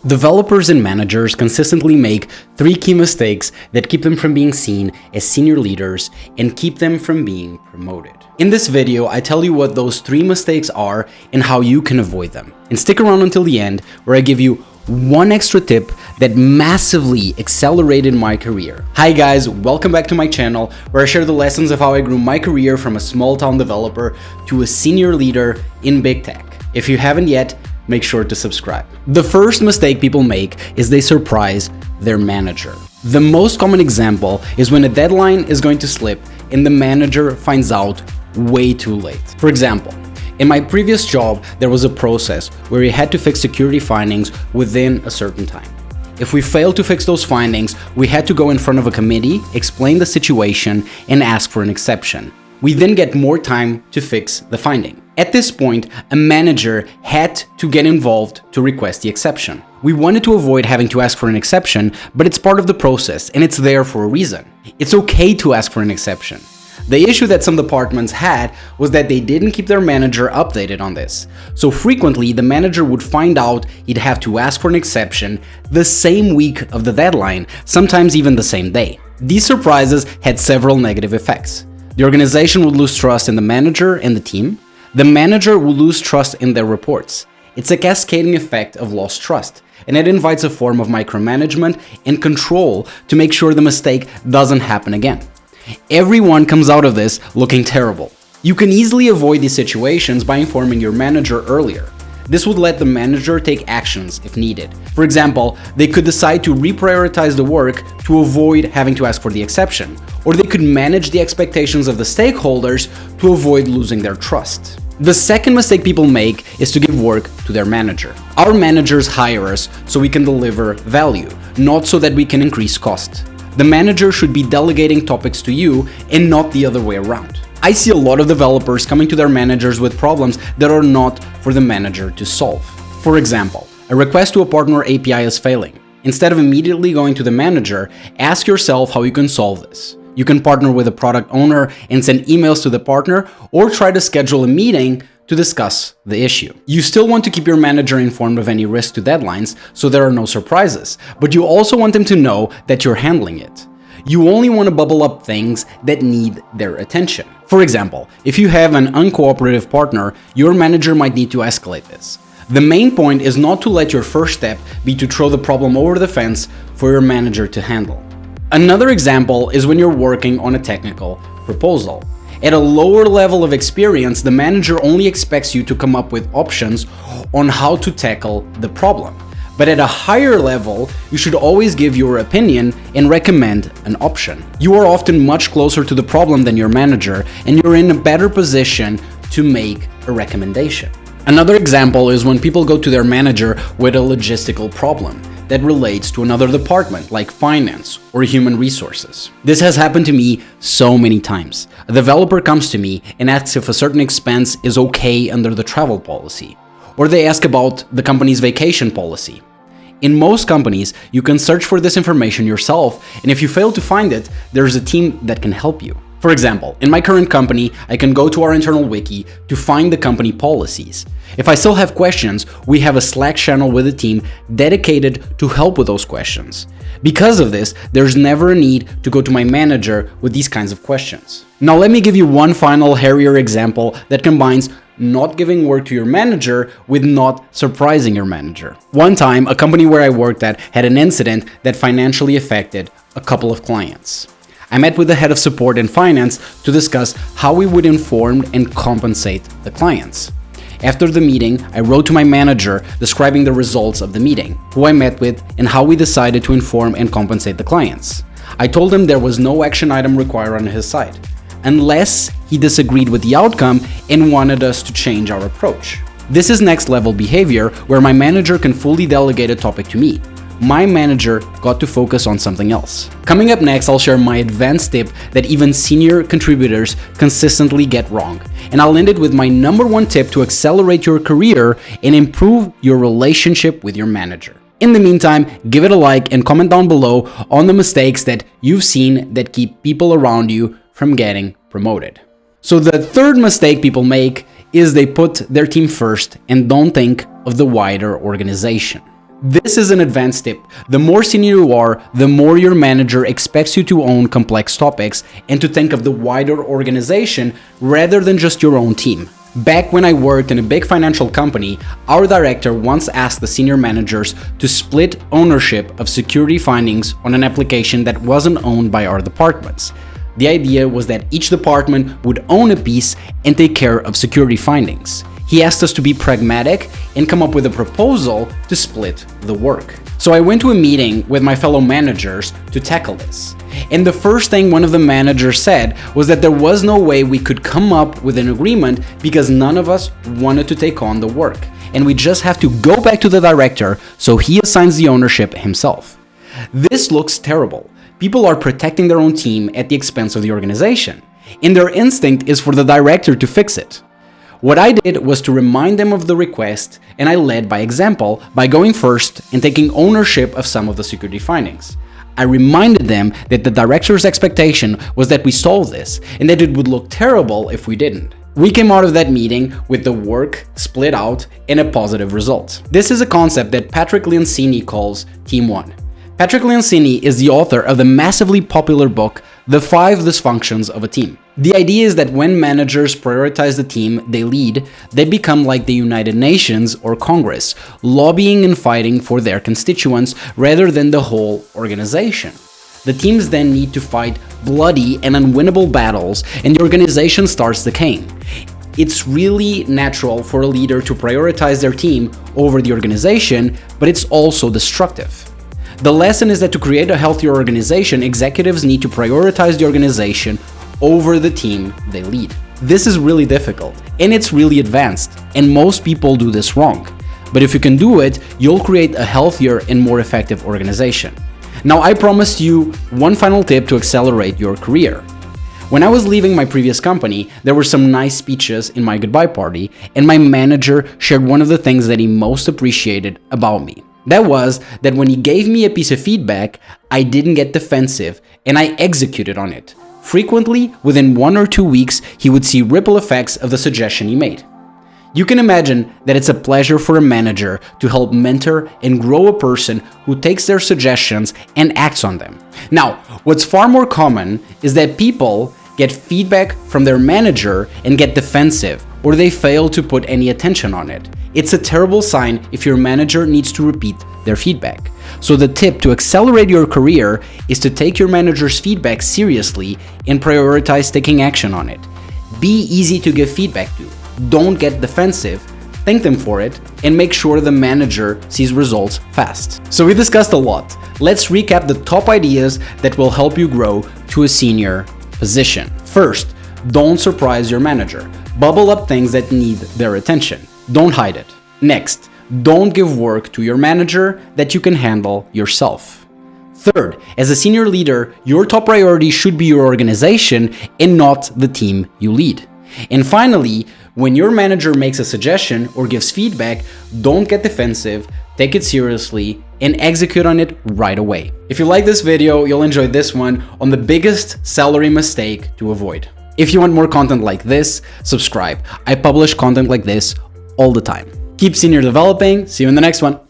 Developers and managers consistently make three key mistakes that keep them from being seen as senior leaders and keep them from being promoted. In this video, I tell you what those three mistakes are and how you can avoid them. And stick around until the end, where I give you one extra tip that massively accelerated my career. Hi guys, welcome back to my channel, where I share the lessons of how I grew my career from a small town developer to a senior leader in big tech. If you haven't yet, make sure to subscribe. The first mistake people make is they surprise their manager. The most common example is when a deadline is going to slip and the manager finds out way too late. For example, in my previous job, there was a process where we had to fix security findings within a certain time. If we failed to fix those findings, we had to go in front of a committee, explain the situation, and ask for an exception. We then get more time to fix the finding. At this point, a manager had to get involved to request the exception. We wanted to avoid having to ask for an exception, but it's part of the process and it's there for a reason. It's okay to ask for an exception. The issue that some departments had was that they didn't keep their manager updated on this. So frequently, the manager would find out he'd have to ask for an exception the same week of the deadline, sometimes even the same day. These surprises had several negative effects. The organization would lose trust in the manager and the team. The manager will lose trust in their reports. It's a cascading effect of lost trust, and it invites a form of micromanagement and control to make sure the mistake doesn't happen again. Everyone comes out of this looking terrible. You can easily avoid these situations by informing your manager earlier. This would let the manager take actions if needed. For example, they could decide to reprioritize the work to avoid having to ask for the exception, or they could manage the expectations of the stakeholders to avoid losing their trust. The second mistake people make is to give work to their manager. Our managers hire us so we can deliver value, not so that we can increase cost. The manager should be delegating topics to you and not the other way around. I see a lot of developers coming to their managers with problems that are not for the manager to solve. For example, a request to a partner API is failing. Instead of immediately going to the manager, ask yourself how you can solve this. You can partner with a product owner and send emails to the partner, or try to schedule a meeting to discuss the issue. You still want to keep your manager informed of any risk to deadlines so there are no surprises, but you also want them to know that you're handling it. You only want to bubble up things that need their attention. For example, if you have an uncooperative partner, your manager might need to escalate this. The main point is not to let your first step be to throw the problem over the fence for your manager to handle. Another example is when you're working on a technical proposal. At a lower level of experience, the manager only expects you to come up with options on how to tackle the problem. But at a higher level, you should always give your opinion and recommend an option. You are often much closer to the problem than your manager, and you're in a better position to make a recommendation. Another example is when people go to their manager with a logistical problem that relates to another department like finance or human resources. This has happened to me so many times. A developer comes to me and asks if a certain expense is okay under the travel policy, or they ask about the company's vacation policy. In most companies, you can search for this information yourself, and if you fail to find it, there's a team that can help you. For example, in my current company, I can go to our internal wiki to find the company policies. If I still have questions, we have a Slack channel with a team dedicated to help with those questions. Because of this, there's never a need to go to my manager with these kinds of questions. Now let me give you one final hairier example that combines not giving work to your manager with not surprising your manager. One time, a company where I worked at had an incident that financially affected a couple of clients. I met with the head of support and finance to discuss how we would inform and compensate the clients. After the meeting, I wrote to my manager describing the results of the meeting, who I met with, and how we decided to inform and compensate the clients. I told him there was no action item required on his side, unless he disagreed with the outcome and wanted us to change our approach. This is next level behavior where my manager can fully delegate a topic to me. My manager got to focus on something else. Coming up next, I'll share my advanced tip that even senior contributors consistently get wrong. And I'll end it with my number one tip to accelerate your career and improve your relationship with your manager. In the meantime, give it a like and comment down below on the mistakes that you've seen that keep people around you from getting promoted. So the third mistake people make is they put their team first and don't think of the wider organization. This is an advanced tip. The more senior you are, the more your manager expects you to own complex topics and to think of the wider organization rather than just your own team. Back when I worked in a big financial company, our director once asked the senior managers to split ownership of security findings on an application that wasn't owned by our departments. The idea was that each department would own a piece and take care of security findings. He asked us to be pragmatic and come up with a proposal to split the work. So I went to a meeting with my fellow managers to tackle this. And the first thing one of the managers said was that there was no way we could come up with an agreement because none of us wanted to take on the work. And we just have to go back to the director so he assigns the ownership himself. This looks terrible. People are protecting their own team at the expense of the organization. And their instinct is for the director to fix it. What I did was to remind them of the request, and I led by example by going first and taking ownership of some of the security findings. I reminded them that the director's expectation was that we solve this and that it would look terrible if we didn't. We came out of that meeting with the work split out and a positive result. This is a concept that Patrick Leoncini calls Team One. Patrick Leoncini is the author of the massively popular book, The 5 Dysfunctions of a Team. The idea is that when managers prioritize the team they lead, they become like the United Nations or Congress, lobbying and fighting for their constituents rather than the whole organization. The teams then need to fight bloody and unwinnable battles, and the organization starts decaying. It's really natural for a leader to prioritize their team over the organization, but it's also destructive. The lesson is that to create a healthier organization, executives need to prioritize the organization over the team they lead. This is really difficult, and it's really advanced, and most people do this wrong. But if you can do it, you'll create a healthier and more effective organization. Now, I promised you one final tip to accelerate your career. When I was leaving my previous company, there were some nice speeches in my goodbye party, and my manager shared one of the things that he most appreciated about me. That was that when he gave me a piece of feedback, I didn't get defensive and I executed on it. Frequently, within 1 or 2 weeks, he would see ripple effects of the suggestion he made. You can imagine that it's a pleasure for a manager to help mentor and grow a person who takes their suggestions and acts on them. Now, what's far more common is that people get feedback from their manager and get defensive, or they fail to put any attention on it. It's a terrible sign if your manager needs to repeat their feedback. So the tip to accelerate your career is to take your manager's feedback seriously and prioritize taking action on it. Be easy to give feedback to. Don't get defensive. Thank them for it and make sure the manager sees results fast. So we discussed a lot. Let's recap the top ideas that will help you grow to a senior position. First, don't surprise your manager. Bubble up things that need their attention. Don't hide it. Next, don't give work to your manager that you can handle yourself. Third, as a senior leader, your top priority should be your organization and not the team you lead. And finally, when your manager makes a suggestion or gives feedback, don't get defensive, take it seriously, and execute on it right away. If you like this video, you'll enjoy this one on the biggest salary mistake to avoid. If you want more content like this, subscribe. I publish content like this all the time. Keep senior developing. See you in the next one.